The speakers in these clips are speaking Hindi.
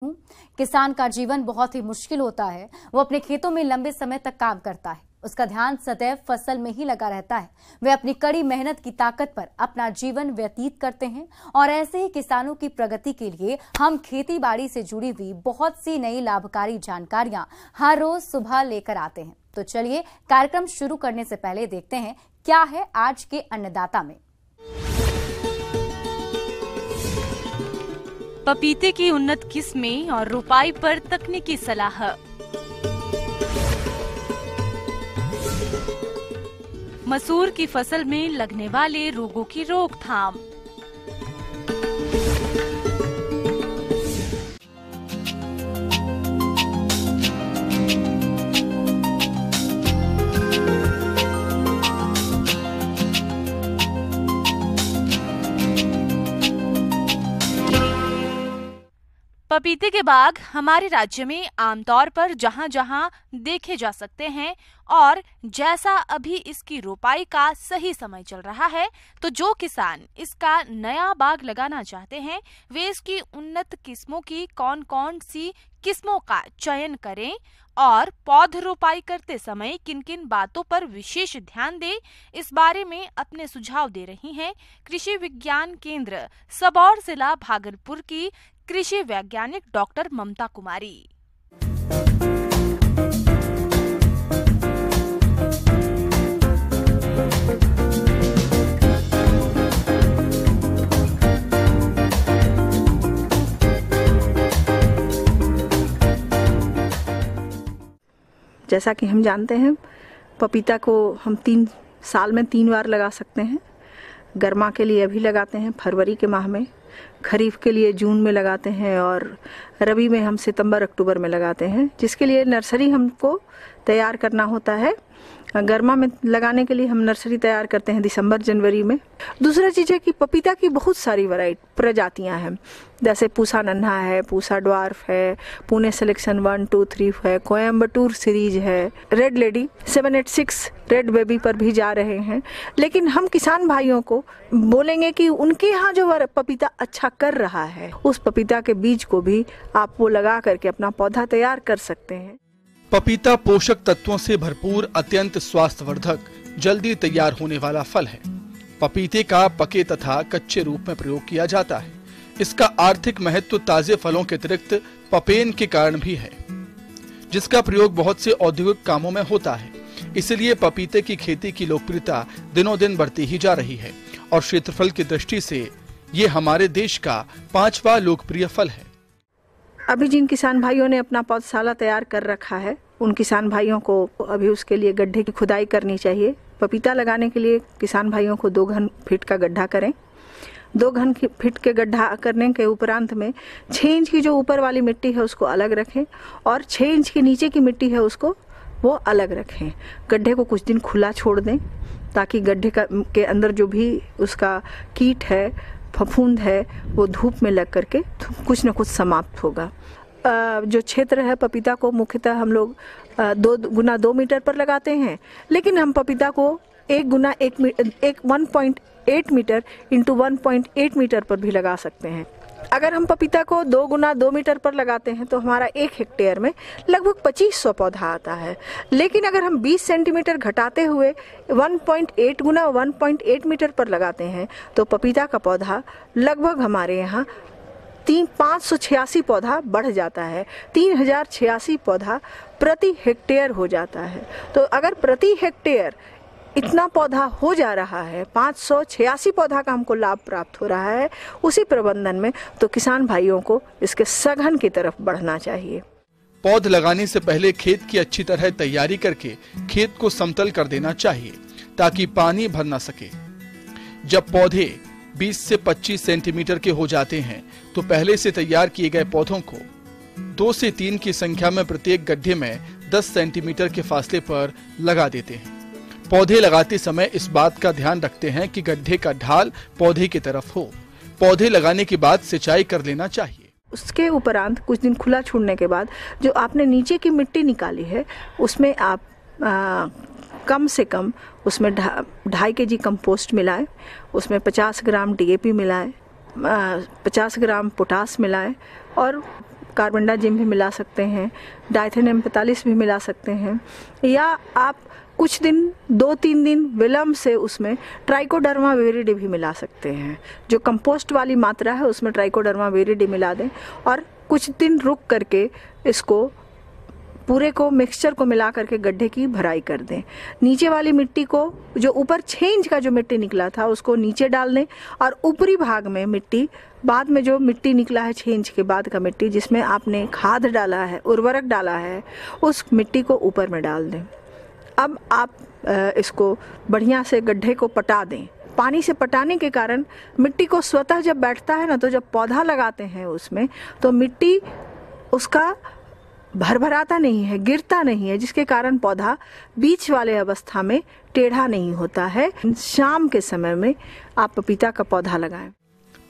किसान का जीवन बहुत ही मुश्किल होता है। वो अपने खेतों में लंबे समय तक काम करता है, उसका ध्यान सदैव फसल में ही लगा रहता है। वे अपनी कड़ी मेहनत की ताकत पर अपना जीवन व्यतीत करते हैं और ऐसे ही किसानों की प्रगति के लिए हम खेती बाड़ी से जुड़ी हुई बहुत सी नई लाभकारी जानकारियां हर रोज सुबह लेकर आते हैं। तो चलिए कार्यक्रम शुरू करने से पहले देखते हैं क्या है आज के अन्नदाता में। पपीते की उन्नत किस्में और रोपाई पर तकनीकी सलाह। मसूर की फसल में लगने वाले रोगों की रोकथाम। पपीते के बाग हमारे राज्य में आमतौर पर जहां जहां देखे जा सकते हैं और जैसा अभी इसकी रोपाई का सही समय चल रहा है, तो जो किसान इसका नया बाग लगाना चाहते हैं वे इसकी उन्नत किस्मों की कौन कौन सी किस्मों का चयन करें और पौध रोपाई करते समय किन किन बातों पर विशेष ध्यान दें, इस बारे में अपने सुझाव दे रही हैं कृषि विज्ञान केंद्र सबौर जिला भागलपुर की कृषि वैज्ञानिक डॉक्टर ममता कुमारी। जैसा कि हम जानते हैं, पपीता को हम 3 साल में 3 बार लगा सकते हैं। गर्मा के लिए अभी लगाते हैं फरवरी के माह में, खरीफ के लिए जून में लगाते हैं और रबी में हम सितंबर अक्टूबर में लगाते हैं, जिसके लिए नर्सरी हमको तैयार करना होता है। गर्मा में लगाने के लिए हम नर्सरी तैयार करते हैं दिसंबर जनवरी में। दूसरा चीज़ है कि पपीता की बहुत सारी प्रजातियां हैं, जैसे पूसा नन्हा है, पूसा ड्वार्फ है, पुणे सिलेक्शन 1, 2, 3 है, कोयम्बटूर सीरीज है, रेड लेडी 786 रेड बेबी पर भी जा रहे हैं। लेकिन हम किसान भाइयों को बोलेंगे कि उनके यहाँ जो पपीता अच्छा कर रहा है, उस पपीता के बीज को भी आप वो लगा करके अपना पौधा तैयार कर सकते हैं। पपीता पोषक तत्वों से भरपूर, अत्यंत स्वास्थ्यवर्धक, जल्दी तैयार होने वाला फल है। पपीते का पके तथा कच्चे रूप में प्रयोग किया जाता है। इसका आर्थिक महत्व ताजे फलों के अतिरिक्त पपेन के कारण भी है, जिसका प्रयोग बहुत से औद्योगिक कामों में होता है। इसलिए पपीते की खेती की लोकप्रियता दिनों दिन बढ़ती ही जा रही है और क्षेत्रफल की दृष्टि से ये हमारे देश का 5वां लोकप्रिय फल है। अभी जिन किसान भाइयों ने अपना पौधशाला तैयार कर रखा है, उन किसान भाइयों को अभी उसके लिए गड्ढे की खुदाई करनी चाहिए। पपीता लगाने के लिए किसान भाइयों को 2 घन फीट का गड्ढा करें। 2 घन फीट के गड्ढा करने के उपरांत में 6 इंच की जो ऊपर वाली मिट्टी है उसको अलग रखें और 6 इंच के नीचे की मिट्टी है उसको वो अलग रखें। गड्ढे को कुछ दिन खुला छोड़ दें ताकि गड्ढे के अंदर जो भी उसका कीट है, फफूंद है, वो धूप में लग करके कुछ न कुछ समाप्त होगा। जो क्षेत्र है पपीता को मुख्यतः हम लोग 2 गुना 2 मीटर पर लगाते हैं, लेकिन हम पपीता को 1 गुना 1.8 मीटर इंटू 1.8 मीटर पर भी लगा सकते हैं। अगर हम पपीता को 2 गुना 2 मीटर पर लगाते हैं तो हमारा 1 हेक्टेयर में लगभग 2500 पौधा आता है। लेकिन अगर हम 20 सेंटीमीटर घटाते हुए 1.8 गुना 1.8 मीटर पर लगाते हैं तो पपीता का पौधा लगभग हमारे यहाँ 586 पौधा बढ़ जाता है। 3086 पौधा प्रति हेक्टेयर हो जाता है। तो अगर प्रति हेक्टेयर इतना पौधा हो जा रहा है, 586 पौधा का हमको लाभ प्राप्त हो रहा है उसी प्रबंधन में, तो किसान भाइयों को इसके सघन की तरफ बढ़ना चाहिए। पौध लगाने से पहले खेत की अच्छी तरह तैयारी करके खेत को समतल कर देना चाहिए ताकि पानी भर न सके। जब पौधे 20 से 25 सेंटीमीटर के हो जाते हैं तो पहले से तैयार किए गए पौधों को 2 से 3 की संख्या में प्रत्येक गड्ढे में 10 सेंटीमीटर के फासले पर लगा देते हैं। पौधे लगाते समय इस बात का ध्यान रखते हैं कि गड्ढे का ढाल पौधे की तरफ हो। पौधे लगाने के बाद सिंचाई कर लेना चाहिए। उसके उपरांत कुछ दिन खुला छोड़ने के बाद जो आपने नीचे की मिट्टी निकाली है उसमें आप कम से कम उसमें 2.5 kg कंपोस्ट मिलाएं, उसमें 50 ग्राम DAP मिलाएं, 50 ग्राम पोटास मिलाएं और कार्बेंडाजिम भी मिला सकते हैं, डाइथेनियम 45 भी मिला सकते हैं, या आप कुछ दिन 2-3 दिन विलम्ब से उसमें ट्राइकोडर्मा विरिडी भी मिला सकते हैं। जो कंपोस्ट वाली मात्रा है उसमें ट्राइकोडर्मा विरिडी मिला दें और कुछ दिन रुक करके इसको पूरे को मिक्सचर को मिला करके गड्ढे की भराई कर दें। नीचे वाली मिट्टी को, जो ऊपर 6 इंच का जो मिट्टी निकला था उसको नीचे डाल दें और ऊपरी भाग में मिट्टी, बाद में जो मिट्टी निकला है 6 इंच के बाद का मिट्टी जिसमें आपने खाद डाला है, उर्वरक डाला है, उस मिट्टी को ऊपर में डाल दें। अब आप इसको बढ़िया से गड्ढे को पटा दें। पानी से पटाने के कारण मिट्टी को स्वतः जब बैठता है ना, तो जब पौधा लगाते हैं उसमें तो मिट्टी उसका भरभराता नहीं है, गिरता नहीं है, जिसके कारण पौधा बीच वाले अवस्था में टेढ़ा नहीं होता है। शाम के समय में आप पपीता का पौधा लगाएं।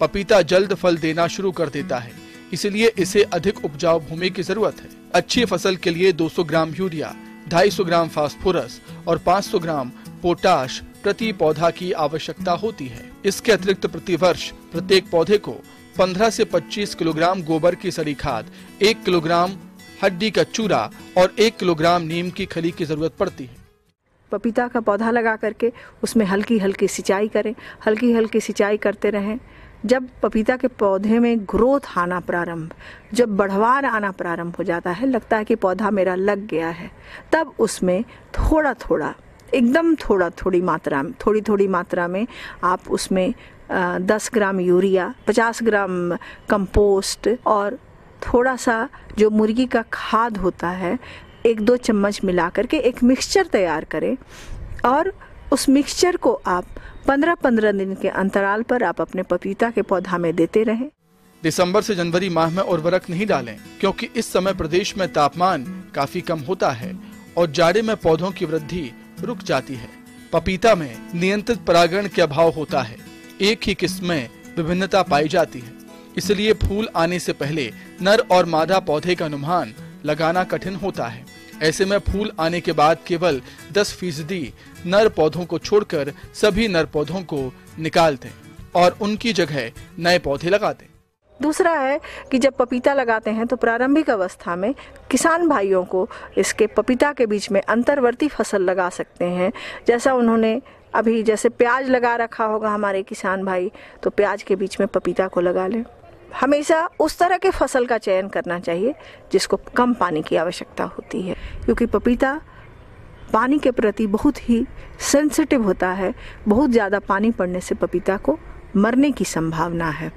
पपीता जल्द फल देना शुरू कर देता है, इसलिए इसे अधिक उपजाऊ भूमि की जरूरत है। अच्छी फसल के लिए 200 ग्राम यूरिया, 250 ग्राम फास्फोरस और 500 ग्राम पोटाश प्रति पौधा की आवश्यकता होती है। इसके अतिरिक्त प्रतिवर्ष प्रत्येक पौधे को 15 से 25 किलोग्राम गोबर की सड़ी खाद, 1 किलोग्राम हड्डी का चूरा और 1 किलोग्राम नीम की खली की जरूरत पड़ती है। पपीता का पौधा लगा करके उसमें हल्की हल्की सिंचाई करें, हल्की हल्की सिंचाई करते रहें। जब पपीता के पौधे में ग्रोथ आना प्रारंभ, जब बढ़वार आना प्रारंभ हो जाता है, लगता है कि पौधा मेरा लग गया है, तब उसमें थोड़ा थोड़ा, एकदम थोड़ी मात्रा में आप उसमें 10 ग्राम यूरिया, 50 ग्राम कंपोस्ट और थोड़ा सा जो मुर्गी का खाद होता है 1-2 चम्मच मिला करके एक मिक्सचर तैयार करें और उस मिक्सचर को आप 15-15 दिन के अंतराल पर आप अपने पपीता के पौधा में देते रहें। दिसंबर से जनवरी माह में उर्वरक नहीं डालें, क्योंकि इस समय प्रदेश में तापमान काफी कम होता है और जाड़े में पौधों की वृद्धि रुक जाती है। पपीता में नियंत्रित परागण के अभाव होता है, एक ही किस्म में विभिन्नता पाई जाती है, इसलिए फूल आने से पहले नर और मादा पौधे का अनुमान लगाना कठिन होता है। ऐसे में फूल आने के बाद केवल 10% नर पौधों को छोड़कर सभी नर पौधों को निकाल दें और उनकी जगह नए पौधे लगा दें। दूसरा है कि जब पपीता लगाते हैं तो प्रारंभिक अवस्था में किसान भाइयों को इसके पपीता के बीच में अंतर्वर्ती फसल लगा सकते हैं। जैसा उन्होंने अभी जैसे प्याज लगा रखा होगा हमारे किसान भाई, तो प्याज के बीच में पपीता को लगा लें। हमेशा उस तरह के फसल का चयन करना चाहिए जिसको कम पानी की आवश्यकता होती है, क्योंकि पपीता पानी के प्रति बहुत ही सेंसिटिव होता है। बहुत ज़्यादा पानी पड़ने से पपीता को मरने की संभावना है।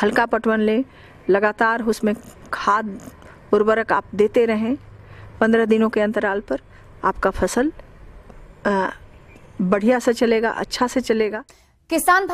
हल्का पटवन लें, लगातार उसमें खाद उर्वरक आप देते रहें। 15 दिनों के अंतराल पर आपका फसल बढ़िया से चलेगा, अच्छा से चलेगा। किसान